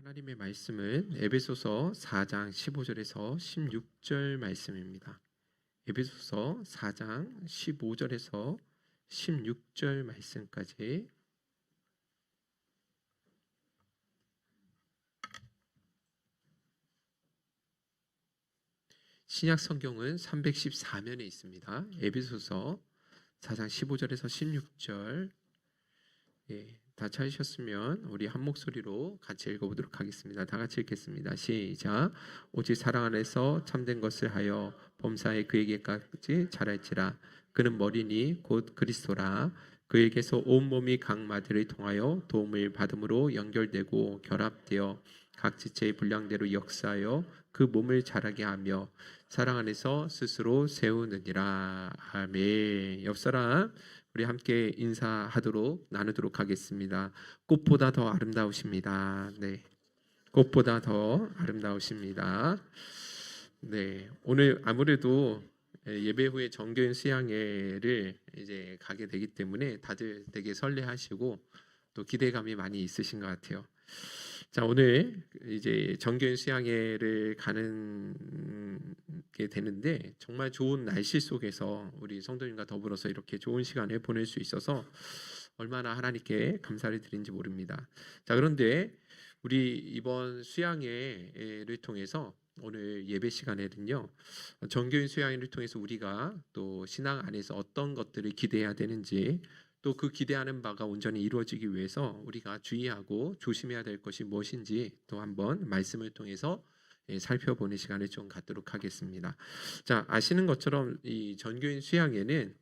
하나님의 말씀은 에베소서 4장 15절에서 16절 말씀입니다. 에베소서 4장 15절에서 16절 말씀까지 신약 성경은 314면에 있습니다. 에베소서 4장 15절에서 16절 다 찾으셨으면 우리 한 목소리로 같이 읽어보도록 하겠습니다. 다 같이 읽겠습니다. 시작. 오직 사랑 안에서 참된 것을 하여 범사에 그에게까지 자랄지라. 그는 머리니 곧 그리스도라. 그에게서 온 몸이 각 마디를 통하여 도움을 받음으로 연결되고 결합되어 각 지체의 분량대로 역사하여 그 몸을 자라게 하며 사랑 안에서 스스로 세우느니라. 아멘. 옆 사람 우리 함께 인사하도록 나누도록 하겠습니다. 꽃보다 더 아름다우십니다. 네, 꽃보다 더 아름다우십니다. 네, 오늘 아무래도 예배 후에 정교인 수양회를 이제 가게 되기 때문에 다들 되게 설레하시고 또 기대감이 많이 있으신 것 같아요. 자, 오늘 이제 정교인 수양회를 가는 게 되는데 정말 좋은 날씨 속에서 우리 성도님과 더불어서 이렇게 좋은 시간을 보낼 수 있어서 얼마나 하나님께 감사를 드린지 모릅니다. 자, 그런데 우리 이번 수양회를 통해서 오늘 예배 시간에는요, 정교인 수양회를 통해서 우리가 또 신앙 안에서 어떤 것들을 기대해야 되는지, 또 그 기대하는 바가 온전히 이루어지기 위해서 우리가 주의하고 조심해야 될 것이 무엇인지 또 한번 말씀을 통해서 살펴보는 시간을 좀 갖도록 하겠습니다. 자, 아시는 것처럼 이 전교인 수양회는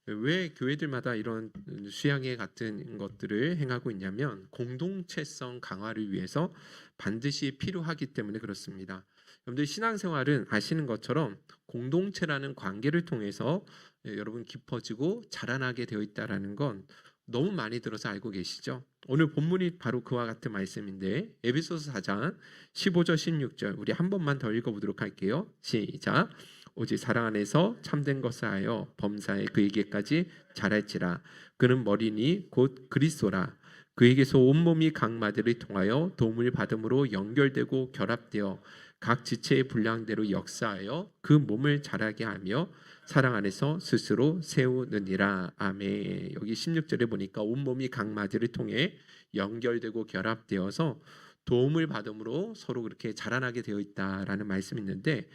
왜 교회들마다 이런 수양회 같은 것들을 행하고 있냐면 공동체성 강화를 위해서 반드시 필요하기 때문에 그렇습니다. 여러분들 신앙생활은 아시는 것처럼 공동체라는 관계를 통해서 여러분 깊어지고 자라나게 되어 있다라는 건 너무 많이 들어서 알고 계시죠? 오늘 본문이 바로 그와 같은 말씀인데 에베소서 4장 15절 16절 우리 한 번만 더 읽어보도록 할게요. 시작. 오직 사랑 안에서 참된 것을 하여 범사에 그에게까지 자랄지라. 그는 머리니 곧 그리스도라. 그에게서 온몸이 각 마디를 통하여 도움을 받음으로 연결되고 결합되어 각 지체의 분량대로 역사하여 그 몸을 자라게 하며 사랑 안에서 스스로 세우느니라. 아멘. 여기 16절에 보니까 온몸이 각 마디를 통해 연결되고 결합되어서 도움을 받음으로 서로 그렇게 자라나게 되어 있다라는 말씀이 있는데,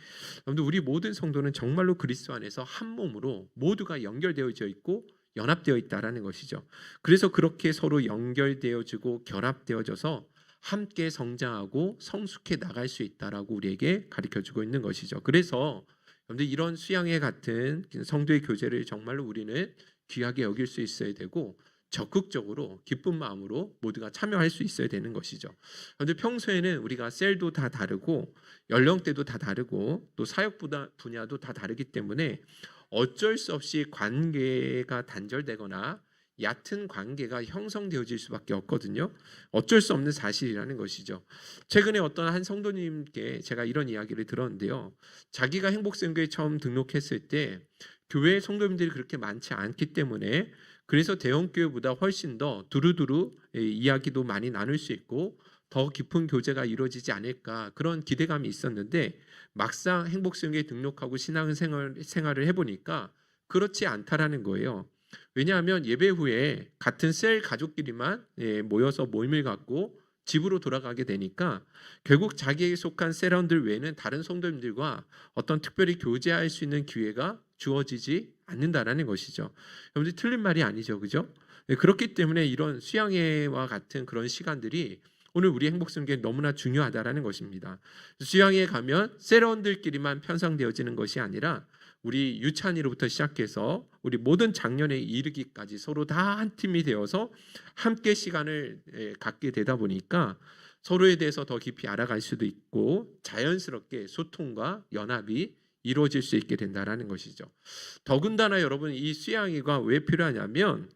여러분들 우리 모든 성도는 정말로 그리스도 안에서 한 몸으로 모두가 연결되어져 있고 연합되어 있다라는 것이죠. 그래서 그렇게 서로 연결되어지고 결합되어져서 함께 성장하고 성숙해 나갈 수 있다라고 우리에게 가르쳐주고 있는 것이죠. 그래서 여러분들 이런 수양회 같은 성도의 교제를 정말로 우리는 귀하게 여길 수 있어야 되고 적극적으로 기쁜 마음으로 모두가 참여할 수 있어야 되는 것이죠. 그런데 평소에는 우리가 셀도 다 다르고 연령대도 다 다르고 또 사역 분야도 다 다르기 때문에 어쩔 수 없이 관계가 단절되거나 얕은 관계가 형성되어질 수밖에 없거든요. 어쩔 수 없는 사실이라는 것이죠. 최근에 어떤 한 성도님께 제가 이런 이야기를 들었는데요. 자기가 행복선교에 처음 등록했을 때 교회 성도님들이 그렇게 많지 않기 때문에 그래서 대형교회보다 훨씬 더 두루두루 이야기도 많이 나눌 수 있고 더 깊은 교제가 이루어지지 않을까 그런 기대감이 있었는데 막상 행복선교에 등록하고 신앙생활을 해보니까 그렇지 않다라는 거예요. 왜냐하면 예배 후에 같은 셀 가족끼리만 모여서 모임을 갖고 집으로 돌아가게 되니까 결국 자기에게 속한 셀원들 외에는 다른 성도님들과 어떤 특별히 교제할 수 있는 기회가 주어지지 않는다라는 것이죠. 여러분들 틀린 말이 아니죠, 그죠? 그렇기 때문에 이런 수양회와 같은 그런 시간들이 오늘 우리 행복선교에 너무나 중요하다라는 것입니다. 수양회에 가면 셀원들끼리만 편성되어지는 것이 아니라 우리 유찬이로부터 시작해서 우리 모든 장년에 이르기까지 서로 다 한 팀이 되어서 함께 시간을 갖게 되다 보니까 서로에 대해서 더 깊이 알아갈 수도 있고 자연스럽게 소통과 연합이 이루어질 수 있게 된다는 것이죠. 더군다나 여러분 이 수양회가 왜 필요하냐면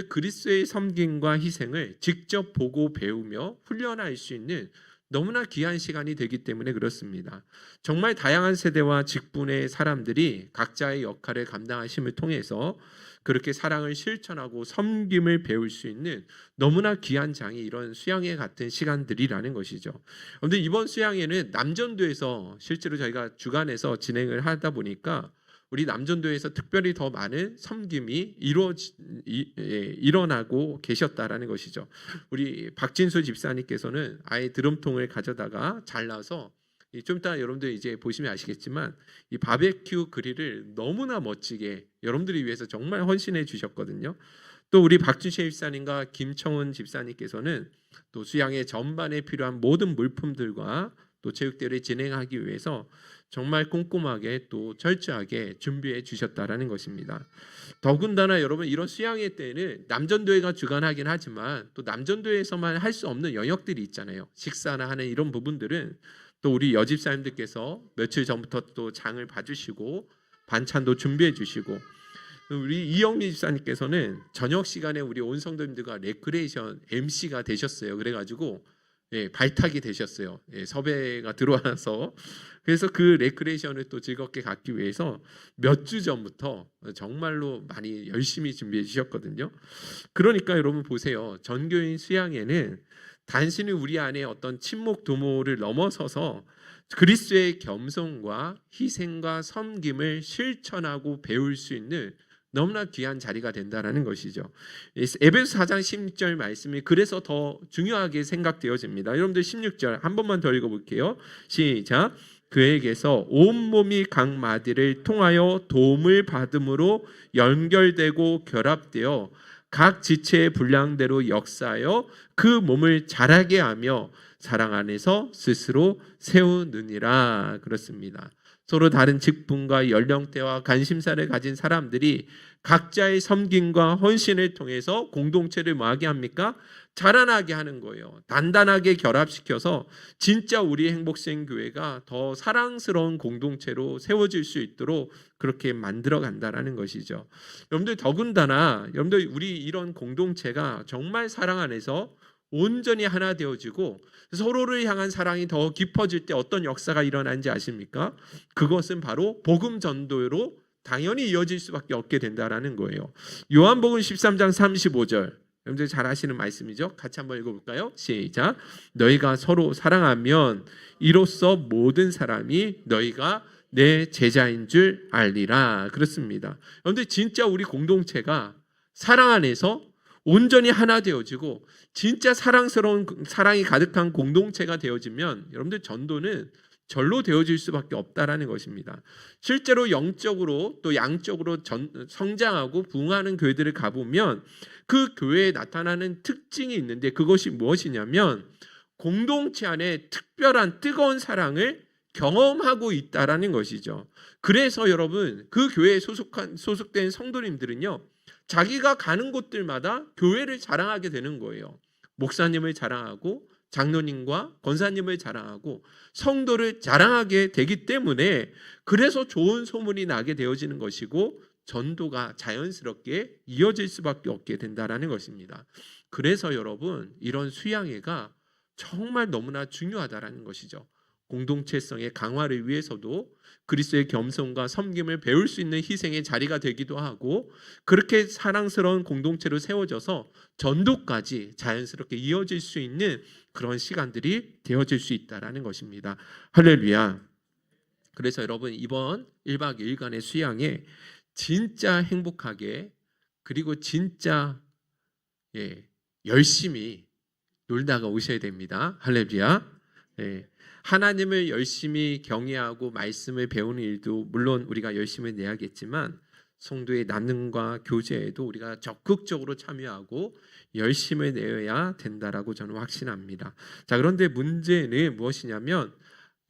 그리스도의 섬김과 희생을 직접 보고 배우며 훈련할 수 있는 너무나 귀한 시간이 되기 때문에 그렇습니다. 정말 다양한 세대와 직분의 사람들이 각자의 역할을 감당하심을 통해서 그렇게 사랑을 실천하고 섬김을 배울 수 있는 너무나 귀한 장이 이런 수양회 같은 시간들이라는 것이죠. 그런데 이번 수양회는 남전도에서 실제로 저희가 주간에서 진행을 하다 보니까 우리 남전도에서 특별히 더 많은 섬김이 일어나고 계셨다라는 것이죠. 우리 박진수 집사님께서는 아예 드럼통을 가져다가 잘라서 좀 이따 여러분들 이제 보시면 아시겠지만 이 바베큐 그릴을 너무나 멋지게 여러분들이 위해서 정말 헌신해 주셨거든요. 또 우리 박준실 집사님과 김청은 집사님께서는 또 수양회 전반에 필요한 모든 물품들과 또 체육대회를 진행하기 위해서 정말 꼼꼼하게 또 철저하게 준비해 주셨다라는 것입니다. 더군다나 여러분 이런 수양회 때는 남전도회가 주관하긴 하지만 또 남전도회에서만 할 수 없는 영역들이 있잖아요. 식사나 하는 이런 부분들은 또 우리 여집사님들께서 며칠 전부터 또 장을 봐주시고 반찬도 준비해 주시고 우리 이영미 집사님께서는 저녁 시간에 우리 온 성도님들과 레크레이션 MC가 되셨어요. 그래가지고 발탁이 되셨어요. 섭외가 들어와서 그래서 그 레크레이션을 또 즐겁게 갖기 위해서 몇 주 전부터 정말로 많이 열심히 준비해 주셨거든요. 그러니까 여러분 보세요. 전교인 수양회는 단순히 우리 안에 어떤 친목 도모를 넘어서서 그리스도의 겸손과 희생과 섬김을 실천하고 배울 수 있는 너무나 귀한 자리가 된다라는 것이죠. 에베소 4장 16절 말씀이 그래서 더 중요하게 생각되어집니다. 여러분들 16절 한 번만 더 읽어볼게요. 시작. 그에게서 온몸이 각 마디를 통하여 도움을 받음으로 연결되고 결합되어 각 지체의 분량대로 역사하여 그 몸을 자라게 하며 사랑 안에서 스스로 세우느니라. 그렇습니다. 서로 다른 직분과 연령대와 관심사를 가진 사람들이 각자의 섬김과 헌신을 통해서 공동체를 뭐하게 합니까? 자라나게 하는 거예요. 단단하게 결합시켜서 진짜 우리 행복생교회가 더 사랑스러운 공동체로 세워질 수 있도록 그렇게 만들어 간다라는 것이죠. 여러분들 더군다나 여러분들 우리 이런 공동체가 정말 사랑 안에서 온전히 하나 되어지고 서로를 향한 사랑이 더 깊어질 때 어떤 역사가 일어나는지 아십니까? 그것은 바로 복음 전도로 당연히 이어질 수밖에 없게 된다라는 거예요. 요한복음 13장 35절 여러분들 잘 아시는 말씀이죠? 같이 한번 읽어볼까요? 시작. 너희가 서로 사랑하면 이로써 모든 사람이 너희가 내 제자인 줄 알리라. 그렇습니다. 그런데 진짜 우리 공동체가 사랑 안에서 온전히 하나 되어지고 진짜 사랑스러운 사랑이 가득한 공동체가 되어지면 여러분들 전도는 절로 되어질 수밖에 없다라는 것입니다. 실제로 영적으로 또 양적으로 성장하고 부흥하는 교회들을 가보면 그 교회에 나타나는 특징이 있는데 그것이 무엇이냐면 공동체 안에 특별한 뜨거운 사랑을 경험하고 있다라는 것이죠. 그래서 여러분 그 교회에 소속된 성도님들은요 자기가 가는 곳들마다 교회를 자랑하게 되는 거예요. 목사님을 자랑하고 장로님과 권사님을 자랑하고 성도를 자랑하게 되기 때문에 그래서 좋은 소문이 나게 되어지는 것이고 전도가 자연스럽게 이어질 수밖에 없게 된다라는 것입니다. 그래서 여러분 이런 수양회가 정말 너무나 중요하다라는 것이죠. 공동체성의 강화를 위해서도 그리스도의 겸손과 섬김을 배울 수 있는 희생의 자리가 되기도 하고 그렇게 사랑스러운 공동체로 세워져서 전도까지 자연스럽게 이어질 수 있는 그런 시간들이 되어질 수 있다는 것입니다. 할렐루야. 그래서 여러분 이번 1박 2일간의 수양에 진짜 행복하게 그리고 진짜 열심히 놀다가 오셔야 됩니다. 할렐루야. 하나님을 열심히 경외하고 말씀을 배우는 일도 물론 우리가 열심히 내야겠지만 성도의 나눔과 교제에도 우리가 적극적으로 참여하고 열심히 내어야 된다라고 저는 확신합니다. 자, 그런데 문제는 무엇이냐면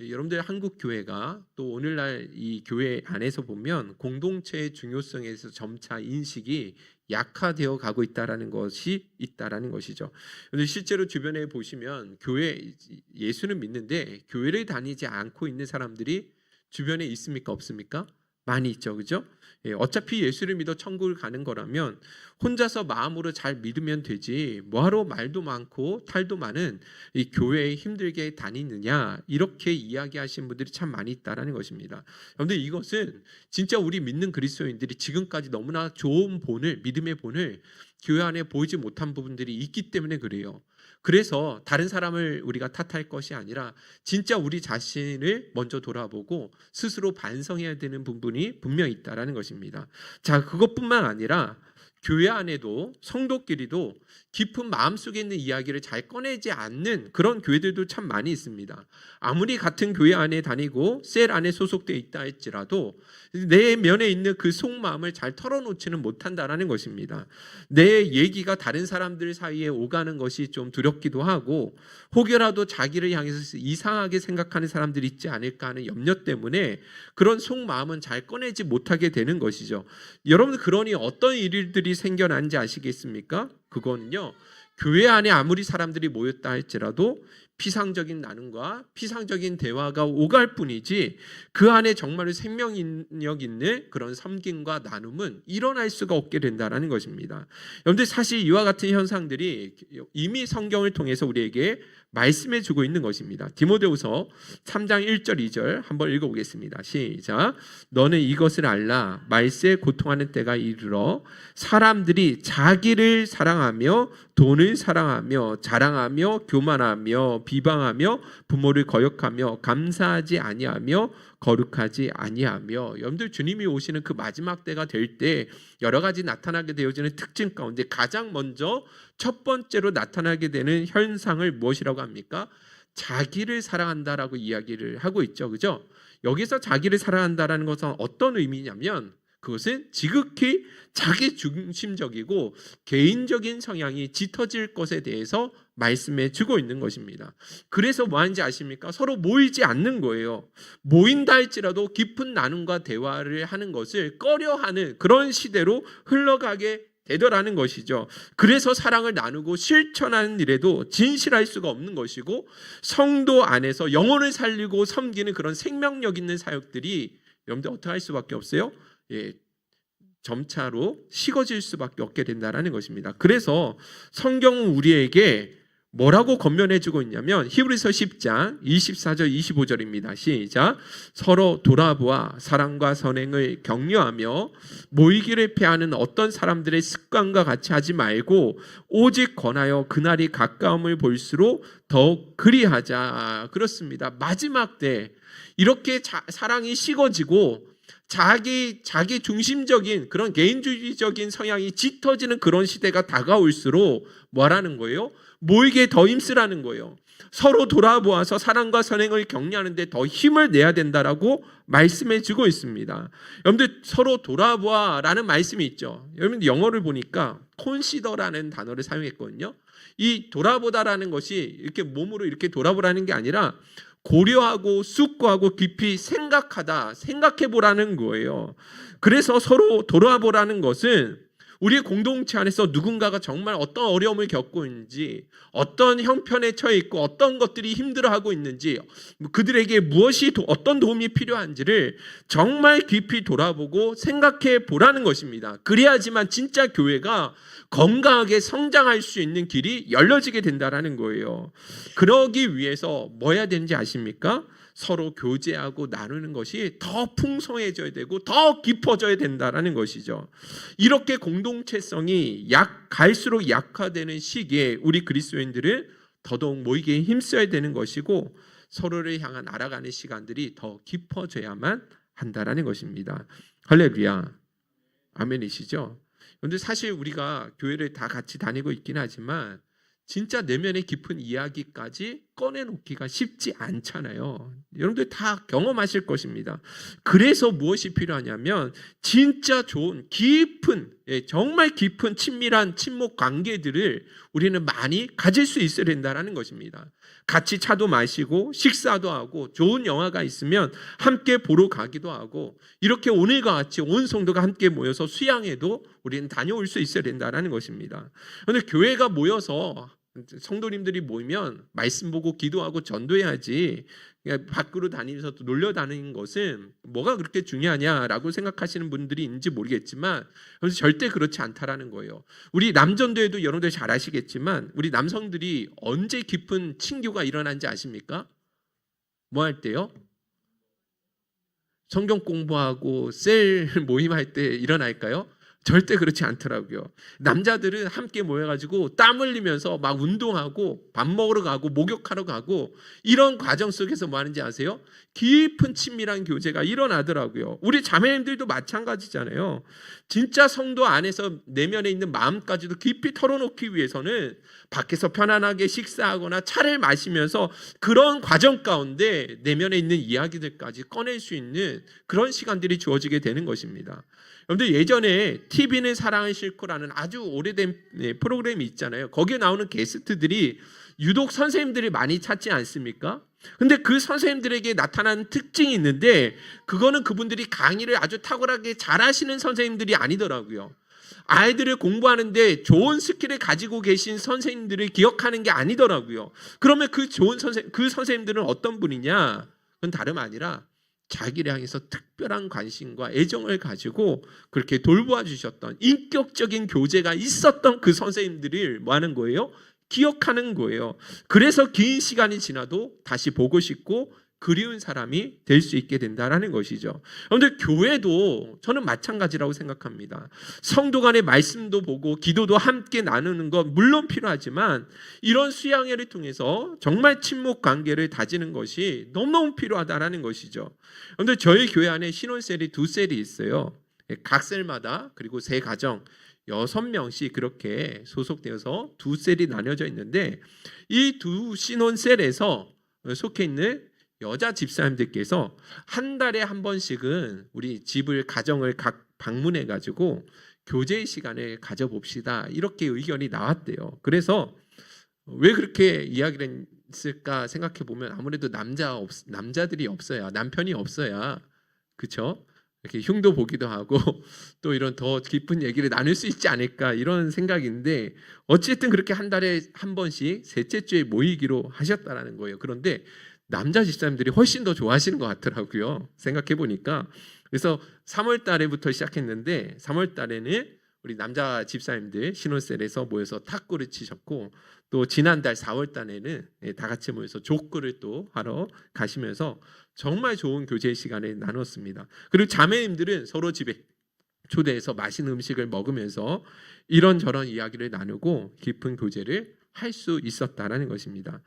여러분들 한국 교회가 또 오늘날 이 교회 안에서 보면 공동체의 중요성에서 점차 인식이 약화되어 가고 있다라는 것이죠. 그런데 실제로 주변에 보시면 교회 예수는 믿는데 교회를 다니지 않고 있는 사람들이 주변에 있습니까? 없습니까? 많이 있죠, 그죠? 예, 어차피 예수를 믿어 천국을 가는 거라면 혼자서 마음으로 잘 믿으면 되지 뭐하러 말도 많고 탈도 많은 이 교회에 힘들게 다니느냐, 이렇게 이야기하시는 분들이 참 많이 있다라는 것입니다. 그런데 이것은 진짜 우리 믿는 그리스도인들이 지금까지 너무나 좋은 본을, 믿음의 본을 교회 안에 보이지 못한 부분들이 있기 때문에 그래요. 그래서 다른 사람을 우리가 탓할 것이 아니라 진짜 우리 자신을 먼저 돌아보고 스스로 반성해야 되는 부분이 분명히 있다라는 것입니다. 자, 그것뿐만 아니라 교회 안에도 성도끼리도 깊은 마음속에 있는 이야기를 잘 꺼내지 않는 그런 교회들도 참 많이 있습니다. 아무리 같은 교회 안에 다니고 셀 안에 소속되어 있다 할지라도 내 면에 있는 그 속마음을 잘 털어놓지는 못한다라는 것입니다. 내 얘기가 다른 사람들 사이에 오가는 것이 좀 두렵기도 하고, 혹여라도 자기를 향해서 이상하게 생각하는 사람들이 있지 않을까 하는 염려 때문에 그런 속마음은 잘 꺼내지 못하게 되는 것이죠. 여러분, 그러니 어떤 일들이 생겨난지 아시겠습니까? 그거는요, 교회 안에 아무리 사람들이 모였다 할지라도 피상적인 나눔과 피상적인 대화가 오갈 뿐이지 그 안에 정말로 생명력 있는 그런 섬김과 나눔은 일어날 수가 없게 된다는 것입니다. 여러분들, 사실 이와 같은 현상들이 이미 성경을 통해서 우리에게 말씀해 주고 있는 것입니다. 디모데후서 3장 1절 2절 한번 읽어보겠습니다. 시작. 너는 이것을 알라. 말세에 고통하는 때가 이르러 사람들이 자기를 사랑하며 돈을 사랑하며 자랑하며 교만하며 비방하며 부모를 거역하며 감사하지 아니하며 거룩하지 아니하며. 여러분들, 주님이 오시는 그 마지막 때가 될 때 여러 가지 나타나게 되어지는 특징 가운데 가장 먼저 첫 번째로 나타나게 되는 현상을 무엇이라고 합니까? 자기를 사랑한다라고 이야기를 하고 있죠, 그죠? 여기서 자기를 사랑한다라는 것은 어떤 의미냐면 그것은 지극히 자기 중심적이고 개인적인 성향이 짙어질 것에 대해서 말씀해 주고 있는 것입니다. 그래서 뭐 하는지 아십니까? 서로 모이지 않는 거예요. 모인다 할지라도 깊은 나눔과 대화를 하는 것을 꺼려하는 그런 시대로 흘러가게 되더라는 것이죠. 그래서 사랑을 나누고 실천하는 일에도 진실할 수가 없는 것이고, 성도 안에서 영혼을 살리고 섬기는 그런 생명력 있는 사역들이 여러분들 어떻게 할 수밖에 없어요? 예, 점차로 식어질 수밖에 없게 된다는 것입니다. 그래서 성경은 우리에게 뭐라고 권면해 주고 있냐면 히브리서 10장 24절 25절입니다. 시작. 서로 돌아보아 사랑과 선행을 격려하며 모이기를 패하는 어떤 사람들의 습관과 같이 하지 말고 오직 권하여 그날이 가까움을 볼수록 더욱 그리하자. 그렇습니다. 마지막 때 이렇게 사랑이 식어지고 자기 중심적인 그런 개인주의적인 성향이 짙어지는 그런 시대가 다가올수록 뭐라는 거예요? 모이게 더 힘쓰라는 거예요. 서로 돌아보아서 사랑과 선행을 격려하는 데 더 힘을 내야 된다라고 말씀해 주고 있습니다. 여러분들, 서로 돌아보아라는 말씀이 있죠. 여러분, 영어를 보니까 consider라는 단어를 사용했거든요. 이 돌아보다라는 것이 이렇게 몸으로 이렇게 돌아보라는 게 아니라 고려하고 숙고하고 깊이 생각하다, 생각해보라는 거예요. 그래서 서로 돌아보라는 것은 우리의 공동체 안에서 누군가가 정말 어떤 어려움을 겪고 있는지, 어떤 형편에 처해 있고 어떤 것들이 힘들어하고 있는지, 그들에게 무엇이 어떤 도움이 필요한지를 정말 깊이 돌아보고 생각해 보라는 것입니다. 그래야지만 진짜 교회가 건강하게 성장할 수 있는 길이 열려지게 된다는 거예요. 그러기 위해서 뭐 해야 되는지 아십니까? 서로 교제하고 나누는 것이 더 풍성해져야 되고 더 깊어져야 된다는 것이죠. 이렇게 공동체성이 갈수록 약화되는 시기에 우리 그리스도인들은 더더욱 모이기에 힘써야 되는 것이고, 서로를 향한 알아가는 시간들이 더 깊어져야만 한다는 것입니다. 할렐루야, 아멘이시죠? 그런데 사실 우리가 교회를 다 같이 다니고 있긴 하지만 진짜 내면의 깊은 이야기까지 꺼내놓기가 쉽지 않잖아요. 여러분들 다 경험하실 것입니다. 그래서 무엇이 필요하냐면 진짜 좋은 깊은, 정말 깊은 친밀한 친목 관계들을 우리는 많이 가질 수 있어야 된다는 것입니다. 같이 차도 마시고 식사도 하고 좋은 영화가 있으면 함께 보러 가기도 하고, 이렇게 오늘과 같이 온 성도가 함께 모여서 수양회도 우리는 다녀올 수 있어야 된다는 것입니다. 그런데 교회가 모여서 성도님들이 모이면 말씀 보고 기도하고 전도해야지 그냥 밖으로 다니면서 또 놀려 다니는 것은 뭐가 그렇게 중요하냐라고 생각하시는 분들이 있는지 모르겠지만 그래서 절대 그렇지 않다라는 거예요. 우리 남전도에도 여러분들 잘 아시겠지만 우리 남성들이 언제 깊은 친교가 일어난지 아십니까? 뭐 할 때요? 성경 공부하고 셀 모임할 때 일어날까요? 절대 그렇지 않더라고요. 남자들은 함께 모여가지고 땀 흘리면서 막 운동하고 밥 먹으러 가고 목욕하러 가고 이런 과정 속에서 뭐 하는지 아세요? 깊은 친밀한 교제가 일어나더라고요. 우리 자매님들도 마찬가지잖아요. 진짜 성도 안에서 내면에 있는 마음까지도 깊이 털어놓기 위해서는 밖에서 편안하게 식사하거나 차를 마시면서 그런 과정 가운데 내면에 있는 이야기들까지 꺼낼 수 있는 그런 시간들이 주어지게 되는 것입니다. 여러분들 예전에 TV는 사랑을 싣고라는 아주 오래된 프로그램이 있잖아요. 거기에 나오는 게스트들이 유독 선생님들이 많이 찾지 않습니까? 근데 그 선생님들에게 나타나는 특징이 있는데 그거는 그분들이 강의를 아주 탁월하게 잘하시는 선생님들이 아니더라고요. 아이들을 공부하는데 좋은 스킬을 가지고 계신 선생님들을 기억하는 게 아니더라고요. 그러면 그 좋은 그 선생님들은 어떤 분이냐? 그건 다름 아니라 자기를 향해서 특별한 관심과 애정을 가지고 그렇게 돌보아 주셨던 인격적인 교제가 있었던 그 선생님들을 뭐 하는 거예요? 기억하는 거예요. 그래서 긴 시간이 지나도 다시 보고 싶고 그리운 사람이 될 수 있게 된다라는 것이죠. 그런데 교회도 저는 마찬가지라고 생각합니다. 성도 간의 말씀도 보고 기도도 함께 나누는 것 물론 필요하지만 이런 수양회를 통해서 정말 친목 관계를 다지는 것이 너무너무 필요하다라는 것이죠. 그런데 저희 교회 안에 신혼셀이 2셀이 있어요. 각 셀마다 그리고 세 가정 6명씩 그렇게 소속되어서 2셀이 나뉘어져 있는데 이 두 신혼셀에서 속해 있는 여자 집사님들께서 한 달에 한 번씩은 우리 집을 가정을 각 방문해 가지고 교제의 시간을 가져봅시다 이렇게 의견이 나왔대요. 그래서 왜 그렇게 이야기를 했을까 생각해 보면 아무래도 남자들이 없어야 남편이 없어야 그렇죠? 이렇게 흉도 보기도 하고 또 이런 더 깊은 얘기를 나눌 수 있지 않을까 이런 생각인데 어쨌든 그렇게 한 달에 한 번씩 셋째 주에 모이기로 하셨다라는 거예요. 그런데 남자 집사님들이 훨씬 더 좋아하시는 것 같더라고요. 생각해 보니까. 그래서 3월 달에부터 시작했는데 3월 달에는 우리 남자 집사님들 신혼셀에서 모여서 탁구를 치셨고 또 지난달 4월 달에는 다 같이 모여서 족구를 또 하러 가시면서 정말 좋은 교제 시간을 나눴습니다. 그리고 자매님들은 서로 집에 초대해서 맛있는 음식을 먹으면서 이런저런 이야기를 나누고 깊은 교제를 할 수 있었다라는 것입니다.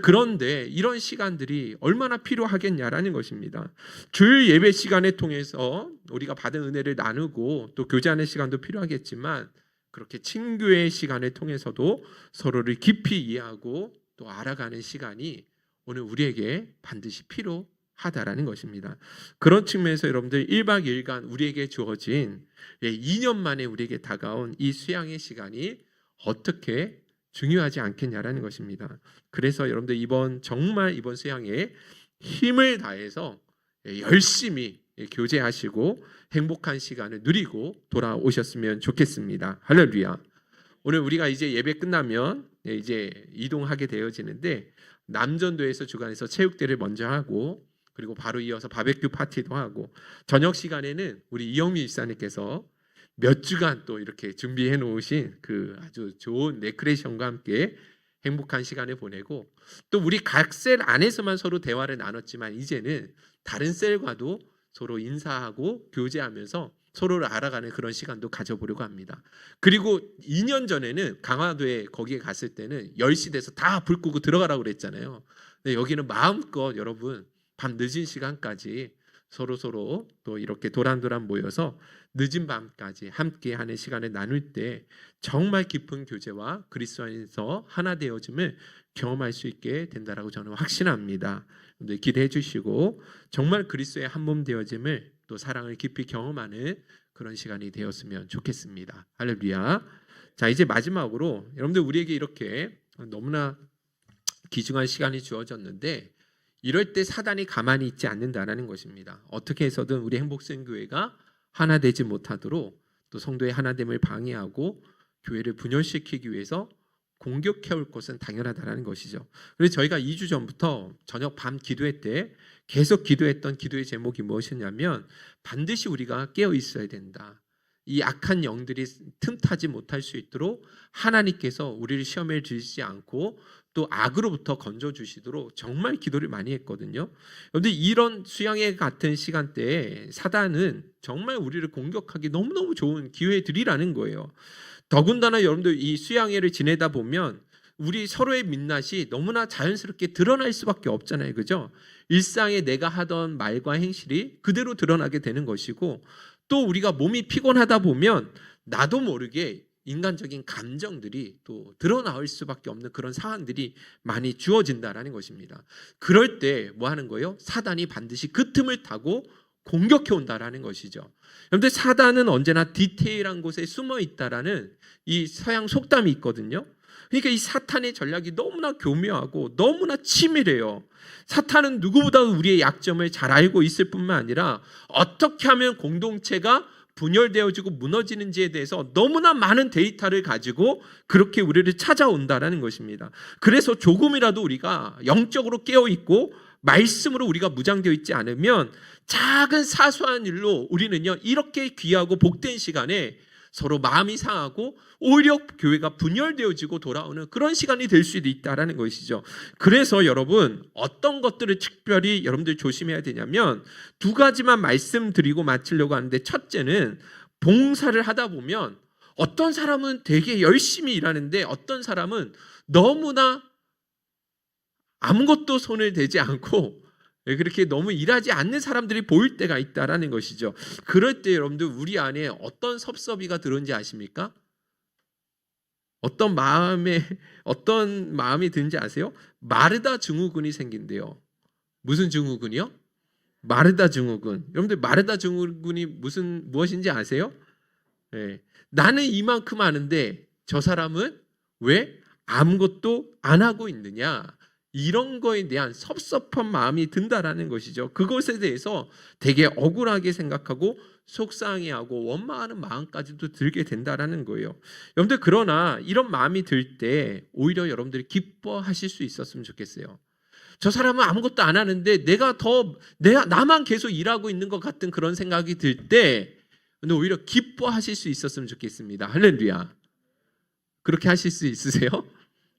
그런데 이런 시간들이 얼마나 필요하겠냐라는 것입니다. 주일 예배 시간을 통해서 우리가 받은 은혜를 나누고 또 교제하는 시간도 필요하겠지만 그렇게 친교의 시간을 통해서도 서로를 깊이 이해하고 또 알아가는 시간이 오늘 우리에게 반드시 필요하다라는 것입니다. 그런 측면에서 여러분들 1박 2일간 우리에게 주어진 2년 만에 우리에게 다가온 이 수양의 시간이 어떻게 중요하지 않겠냐라는 것입니다. 그래서 여러분들 정말 이번 수양에 힘을 다해서 열심히 교제하시고 행복한 시간을 누리고 돌아오셨으면 좋겠습니다. 할렐루야. 오늘 우리가 이제 예배 끝나면 이제 이동하게 되어지는데 남전도에서 주관해서 체육대를 먼저 하고 그리고 바로 이어서 바베큐 파티도 하고 저녁 시간에는 우리 이영미 집사님께서 몇 주간 또 이렇게 준비해 놓으신 그 아주 좋은 레크레이션과 함께 행복한 시간을 보내고 또 우리 각 셀 안에서만 서로 대화를 나눴지만 이제는 다른 셀과도 서로 인사하고 교제하면서 서로를 알아가는 그런 시간도 가져보려고 합니다. 그리고 2년 전에는 강화도에 거기에 갔을 때는 10시 돼서 다 불 끄고 들어가라고 그랬잖아요. 근데 여기는 마음껏 여러분 밤 늦은 시간까지 서로 또 이렇게 도란도란 모여서 늦은 밤까지 함께하는 시간을 나눌 때 정말 깊은 교제와 그리스도 안에서 하나 되어짐을 경험할 수 있게 된다라고 저는 확신합니다. 기대해 주시고 정말 그리스도의 한 몸 되어짐을 또 사랑을 깊이 경험하는 그런 시간이 되었으면 좋겠습니다. 할렐루야. 자, 이제 마지막으로 여러분들 우리에게 이렇게 너무나 귀중한 시간이 주어졌는데 이럴 때 사단이 가만히 있지 않는다라는 것입니다. 어떻게 해서든 우리 행복생교회가 하나 되지 못하도록 또 성도의 하나됨을 방해하고 교회를 분열시키기 위해서 공격해올 것은 당연하다는 것이죠. 그래서 저희가 2주 전부터 저녁 밤 기도회 때 계속 기도했던 기도의 제목이 무엇이냐면 반드시 우리가 깨어 있어야 된다. 이 악한 영들이 틈타지 못할 수 있도록 하나님께서 우리를 시험에 들이지 않고 또 악으로부터 건져주시도록 정말 기도를 많이 했거든요. 그런데 이런 수양회 같은 시간대에 사단은 정말 우리를 공격하기 너무너무 좋은 기회들이라는 거예요. 더군다나 여러분들 이 수양회를 지내다 보면 우리 서로의 민낯이 너무나 자연스럽게 드러날 수밖에 없잖아요. 그죠? 일상에 내가 하던 말과 행실이 그대로 드러나게 되는 것이고 또 우리가 몸이 피곤하다 보면 나도 모르게 인간적인 감정들이 또 드러나올 수밖에 없는 그런 상황들이 많이 주어진다라는 것입니다. 그럴 때 뭐 하는 거예요? 사단이 반드시 그 틈을 타고 공격해 온다라는 것이죠. 그런데 사단은 언제나 디테일한 곳에 숨어 있다라는 이 서양 속담이 있거든요. 그러니까 이 사탄의 전략이 너무나 교묘하고 너무나 치밀해요. 사탄은 누구보다도 우리의 약점을 잘 알고 있을 뿐만 아니라 어떻게 하면 공동체가 분열되어지고 무너지는지에 대해서 너무나 많은 데이터를 가지고 그렇게 우리를 찾아온다라는 것입니다. 그래서 조금이라도 우리가 영적으로 깨어있고 말씀으로 우리가 무장되어 있지 않으면 작은 사소한 일로 우리는요 이렇게 귀하고 복된 시간에 서로 마음이 상하고 오히려 교회가 분열되어지고 돌아오는 그런 시간이 될 수도 있다는 것이죠. 그래서 여러분 어떤 것들을 특별히 여러분들 조심해야 되냐면 두 가지만 말씀드리고 마치려고 하는데, 첫째는 봉사를 하다 보면 어떤 사람은 되게 열심히 일하는데 어떤 사람은 너무나 아무것도 손을 대지 않고 그렇게 너무 일하지 않는 사람들이 보일 때가 있다라는 것이죠. 그럴 때 여러분들 우리 안에 어떤 섭섭이가 들어온지 아십니까? 어떤 마음이 드는지 아세요? 마르다 증후군이 생긴대요. 무슨 증후군이요? 마르다 증후군. 여러분들 마르다 증후군이 무엇인지 아세요? 네. 나는 이만큼 아는데 저 사람은 왜 아무것도 안 하고 있느냐? 이런 거에 대한 섭섭한 마음이 든다라는 것이죠. 그것에 대해서 되게 억울하게 생각하고 속상해하고 원망하는 마음까지도 들게 된다라는 거예요. 여러분들 그러나 이런 마음이 들 때 오히려 여러분들이 기뻐하실 수 있었으면 좋겠어요. 저 사람은 아무것도 안 하는데 나만 계속 일하고 있는 것 같은 그런 생각이 들 때 오히려 기뻐하실 수 있었으면 좋겠습니다. 할렐루야. 그렇게 하실 수 있으세요?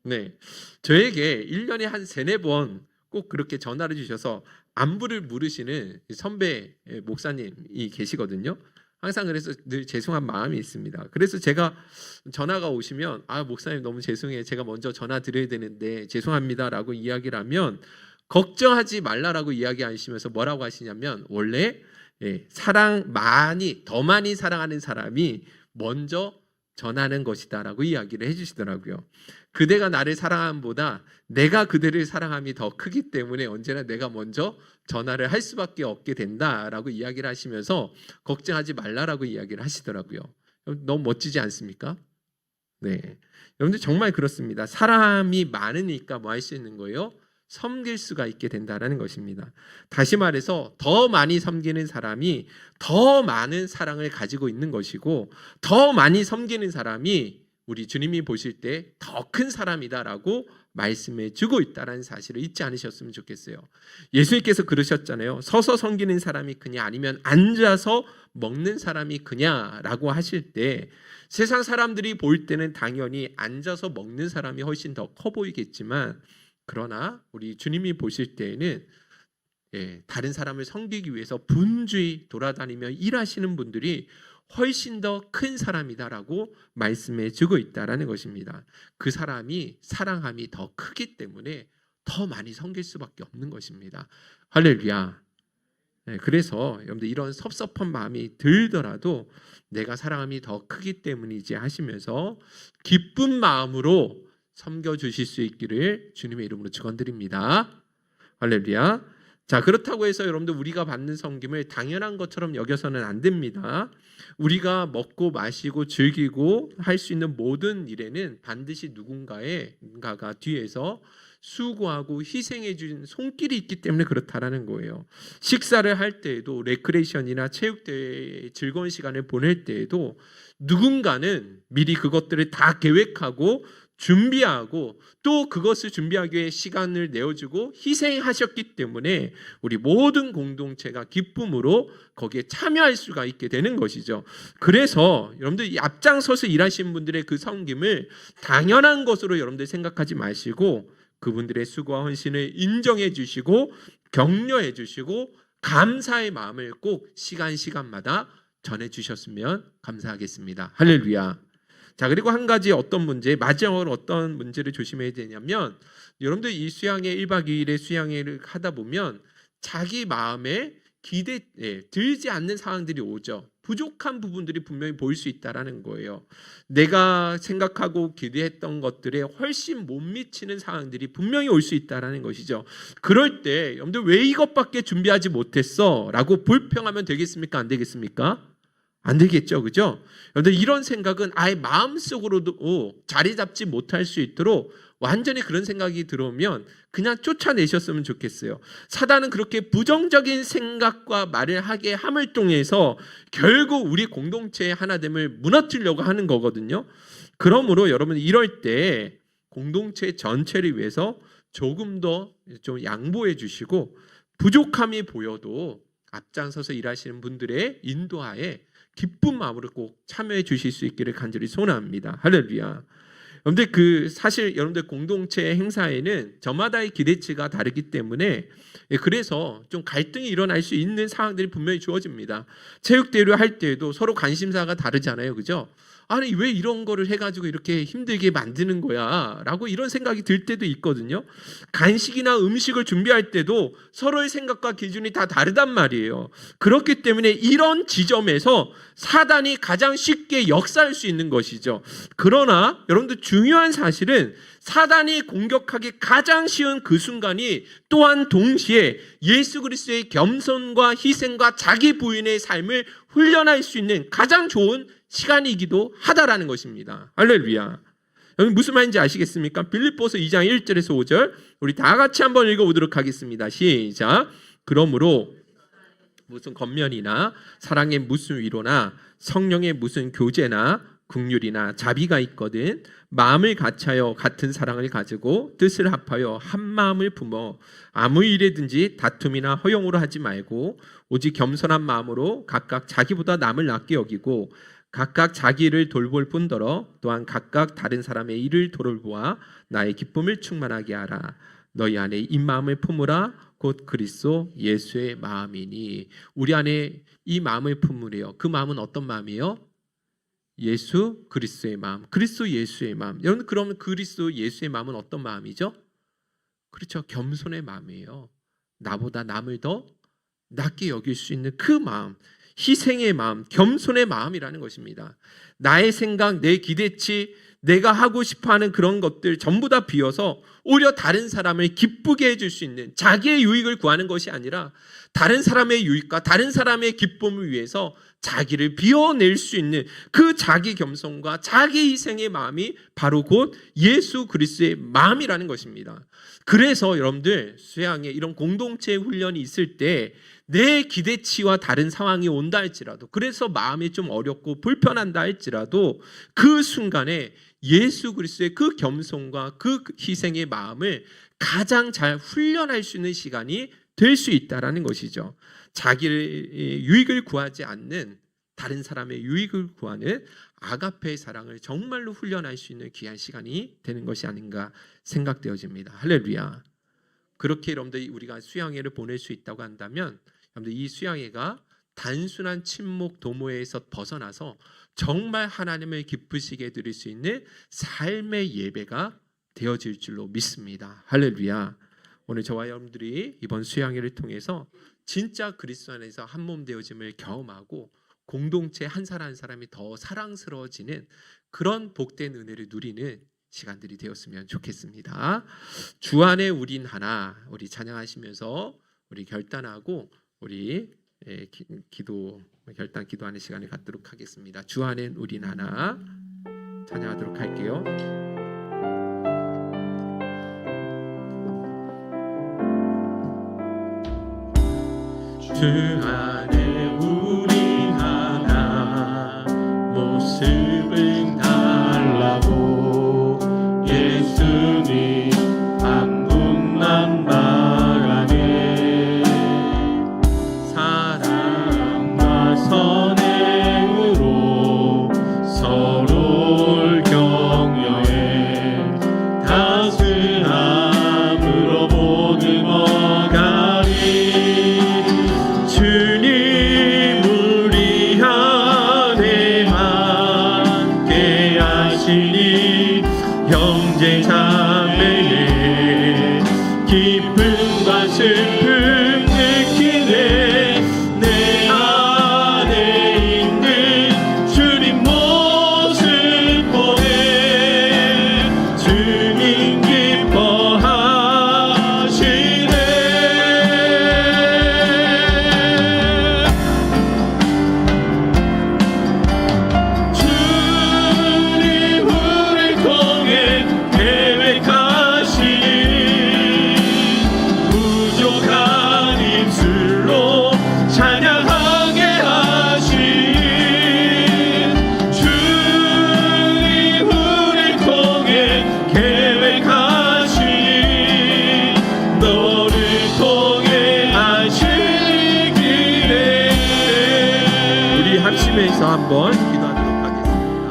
네, 저에게 1년에 한 3-4번 꼭 그렇게 전화를 주셔서 안부를 물으시는 선배 목사님이 계시거든요. 항상 그래서 늘 죄송한 마음이 있습니다. 그래서 제가 전화가 오시면 목사님 너무 죄송해요. 제가 먼저 전화 드려야 되는데 죄송합니다라고 이야기를 하면 걱정하지 말라라고 이야기하시면서 뭐라고 하시냐면 원래 더 많이 사랑하는 사람이 먼저 전하는 것이다라고 이야기를 해주시더라고요. 그대가 나를 사랑함보다 내가 그대를 사랑함이 더 크기 때문에 언제나 내가 먼저 전화를 할 수밖에 없게 된다라고 이야기를 하시면서 걱정하지 말라라고 이야기를 하시더라고요. 너무 멋지지 않습니까? 네, 여러분들 정말 그렇습니다. 사람이 많으니까 뭐 할 수 있는 거예요? 섬길 수가 있게 된다는 것입니다. 다시 말해서 더 많이 섬기는 사람이 더 많은 사랑을 가지고 있는 것이고 더 많이 섬기는 사람이 우리 주님이 보실 때 더 큰 사람이다라고 말씀해 주고 있다는 사실을 잊지 않으셨으면 좋겠어요. 예수님께서 그러셨잖아요. 서서 섬기는 사람이 크냐 아니면 앉아서 먹는 사람이 크냐라고 하실 때 세상 사람들이 볼 때는 당연히 앉아서 먹는 사람이 훨씬 더 커 보이겠지만 그러나 우리 주님이 보실 때에는 다른 사람을 섬기기 위해서 분주히 돌아다니며 일하시는 분들이 훨씬 더 큰 사람이다라고 말씀해 주고 있다라는 것입니다. 그 사람이 사랑함이 더 크기 때문에 더 많이 섬길 수밖에 없는 것입니다. 할렐루야. 그래서 여러분들 이런 섭섭한 마음이 들더라도 내가 사랑함이 더 크기 때문이지 하시면서 기쁜 마음으로 섬겨주실 수 있기를 주님의 이름으로 축원드립니다. 할렐루야. 자, 그렇다고 해서 여러분들 우리가 받는 섬김을 당연한 것처럼 여겨서는 안 됩니다. 우리가 먹고 마시고 즐기고 할 수 있는 모든 일에는 반드시 누군가가 뒤에서 수고하고 희생해 준 손길이 있기 때문에 그렇다라는 거예요. 식사를 할 때에도 레크레이션이나 체육대회 즐거운 시간을 보낼 때에도 누군가는 미리 그것들을 다 계획하고 준비하고 또 그것을 준비하기 위해 시간을 내어주고 희생하셨기 때문에 우리 모든 공동체가 기쁨으로 거기에 참여할 수가 있게 되는 것이죠. 그래서 여러분들 이 앞장서서 일하시는 분들의 그 섬김을 당연한 것으로 여러분들 생각하지 마시고 그분들의 수고와 헌신을 인정해 주시고 격려해 주시고 감사의 마음을 꼭 시간마다 전해 주셨으면 감사하겠습니다. 할렐루야. 자, 그리고 한 가지 어떤 문제, 마지막으로 어떤 문제를 조심해야 되냐면 여러분들 이 수양회 1박 2일의 수양회를 하다 보면 자기 마음에 기대에 들지 않는 상황들이 오죠. 부족한 부분들이 분명히 보일 수 있다라는 거예요. 내가 생각하고 기대했던 것들에 훨씬 못 미치는 상황들이 분명히 올 수 있다라는 것이죠. 그럴 때 여러분들 왜 이것밖에 준비하지 못했어? 라고 불평하면 되겠습니까? 안 되겠습니까? 안 되겠죠, 그죠? 여러분들 이런 생각은 아예 마음속으로도 자리 잡지 못할 수 있도록 완전히 그런 생각이 들어오면 그냥 쫓아내셨으면 좋겠어요. 사단은 그렇게 부정적인 생각과 말을 하게 함을 통해서 결국 우리 공동체의 하나됨을 무너뜨리려고 하는 거거든요. 그러므로 여러분 이럴 때 공동체 전체를 위해서 조금 더 좀 양보해 주시고 부족함이 보여도 앞장서서 일하시는 분들의 인도하에 기쁜 마음으로 꼭 참여해 주실 수 있기를 간절히 소원합니다. 할렐루야. 여러분들 사실 여러분들 공동체 행사에는 저마다의 기대치가 다르기 때문에 그래서 좀 갈등이 일어날 수 있는 상황들이 분명히 주어집니다. 체육대회를 할 때에도 서로 관심사가 다르잖아요, 그죠? 아니 왜 이런 거를 해가지고 이렇게 힘들게 만드는 거야 라고 이런 생각이 들 때도 있거든요. 간식이나 음식을 준비할 때도 서로의 생각과 기준이 다 다르단 말이에요. 그렇기 때문에 이런 지점에서 사단이 가장 쉽게 역사할 수 있는 것이죠. 그러나 여러분들 중요한 사실은 사단이 공격하기 가장 쉬운 그 순간이 또한 동시에 예수 그리스도의 겸손과 희생과 자기 부인의 삶을 훈련할 수 있는 가장 좋은 시간이기도 하다라는 것입니다. 할렐루야. 여러분 무슨 말인지 아시겠습니까? 빌립보서 2장 1절에서 5절 우리 다 같이 한번 읽어보도록 하겠습니다. 시작. 그러므로 무슨 겉면이나 사랑의 무슨 위로나 성령의 무슨 교제나 긍휼이나 자비가 있거든 마음을 같이하여 같은 사랑을 가지고 뜻을 합하여 한 마음을 품어 아무 일에든지 다툼이나 허용으로 하지 말고 오직 겸손한 마음으로 각각 자기보다 남을 낫게 여기고 각각 자기 일을 돌볼 뿐더러 또한 각각 다른 사람의 일을 돌보아 나의 기쁨을 충만하게 하라. 너희 안에 이 마음을 품으라. 곧 그리스도 예수의 마음이니. 우리 안에 이 마음을 품으래요. 그 마음은 어떤 마음이에요? 예수 그리스도의 마음. 그리스도 예수의 마음. 여러분 그러면 그리스도 예수의 마음은 어떤 마음이죠? 그렇죠. 겸손의 마음이에요. 나보다 남을 더 낮게 여길 수 있는 그 마음. 희생의 마음, 겸손의 마음이라는 것입니다. 나의 생각, 내 기대치, 내가 하고 싶어하는 그런 것들 전부 다 비워서 오히려 다른 사람을 기쁘게 해줄 수 있는 자기의 유익을 구하는 것이 아니라 다른 사람의 유익과 다른 사람의 기쁨을 위해서 자기를 비워낼 수 있는 그 자기 겸손과 자기 희생의 마음이 바로 곧 예수 그리스도의 마음이라는 것입니다. 그래서 여러분들 수양에 이런 공동체 훈련이 있을 때 내 기대치와 다른 상황이 온다 할지라도 그래서 마음이 좀 어렵고 불편한다 할지라도 그 순간에 예수 그리스도의 그 겸손과 그 희생의 마음을 가장 잘 훈련할 수 있는 시간이 될 수 있다라는 것이죠. 자기의 유익을 구하지 않는 다른 사람의 유익을 구하는 아가페의 사랑을 정말로 훈련할 수 있는 귀한 시간이 되는 것이 아닌가 생각되어집니다. 할렐루야. 그렇게 여러분들 우리가 수양회를 보낼 수 있다고 한다면 여러분들 이 수양회가 단순한 친목 도모에서 벗어나서 정말 하나님을 기쁘시게 드릴 수 있는 삶의 예배가 되어질 줄로 믿습니다. 할렐루야. 오늘 저와 여러분들이 이번 수양회를 통해서 진짜 그리스도 안에서 한 몸 되어짐을 경험하고 공동체 한 사람 한 사람이 더 사랑스러워지는 그런 복된 은혜를 누리는 시간들이 되었으면 좋겠습니다. 주 안에 우린 하나, 우리 찬양하시면서 우리 결단하고 우리 결단 기도하는 시간을 갖도록 하겠습니다. 주 안에 우린 하나 찬양하도록 할게요. 주 안에 우린 하나 모습은 달라도 예수님 한 분만 말하네. 사랑과 선행으로 서로를 격려해 따스함으로 보듬어가리. 주님 우리 안에 함께 하시니 형제 자매의 기쁨과 슬픔 느끼네. 내 안에 있는 주님 모습 보네. 주님 기뻐하시네. 주님 우리를 통해 계획하신 부족한 입술로 찬양하게 하신 주님 우리를 통해 계획하신 너를 통해 하시기를. 우리 합심해서 한번 기도하도록 하겠습니다.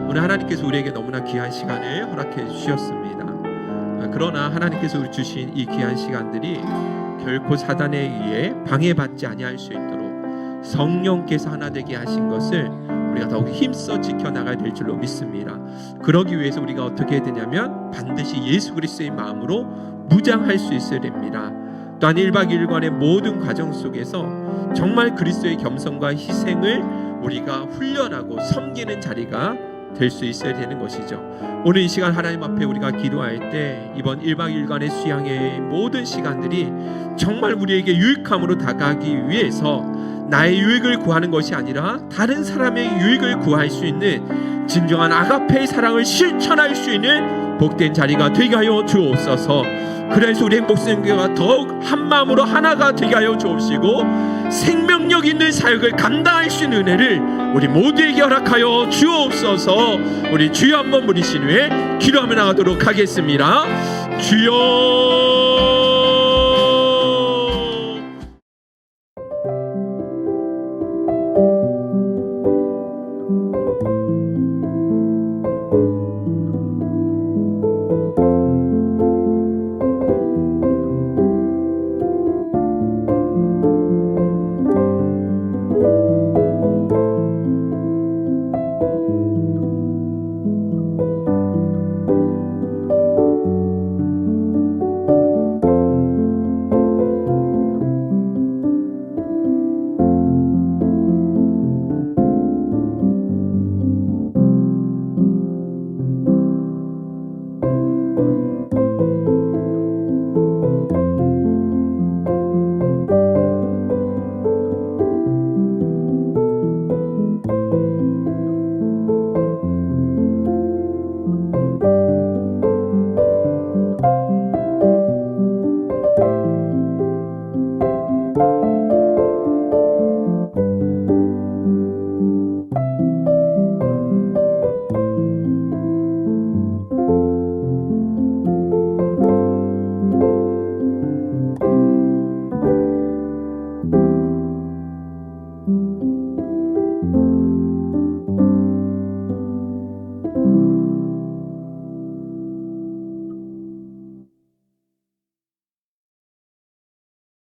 오늘 하나님께서 우리에게 너무나 귀한 시간을 허락해 주셨습니다. 그러나 하나님께서 우리 주신 이 귀한 시간들이 결코 사단에 의해 방해받지 아니할 수 있도록 성령께서 하나 되게 하신 것을 우리가 더욱 힘써 지켜나가야 될 줄로 믿습니다. 그러기 위해서 우리가 어떻게 해야 되냐면 반드시 예수 그리스도의 마음으로 무장할 수 있어야 됩니다. 또한 1박 2일간의 모든 과정 속에서 정말 그리스도의 겸손과 희생을 우리가 훈련하고 섬기는 자리가 될 수 있어야 되는 것이죠. 오늘 이 시간 하나님 앞에 우리가 기도할 때 이번 1박 2일간의 수양의 모든 시간들이 정말 우리에게 유익함으로 다가가기 위해서 나의 유익을 구하는 것이 아니라 다른 사람의 유익을 구할 수 있는 진정한 아가페의 사랑을 실천할 수 있는 복된 자리가 되게 하여 주옵소서. 그래서 우리 행복성교회가 더욱 한마음으로 하나가 되게 하여 주옵시고 생명력 있는 사역을 감당할 수 있는 은혜를 우리 모두에게 허락하여 주옵소서. 우리 주여 한번 부르신 후에 기도하며 나가도록 하겠습니다. 주여.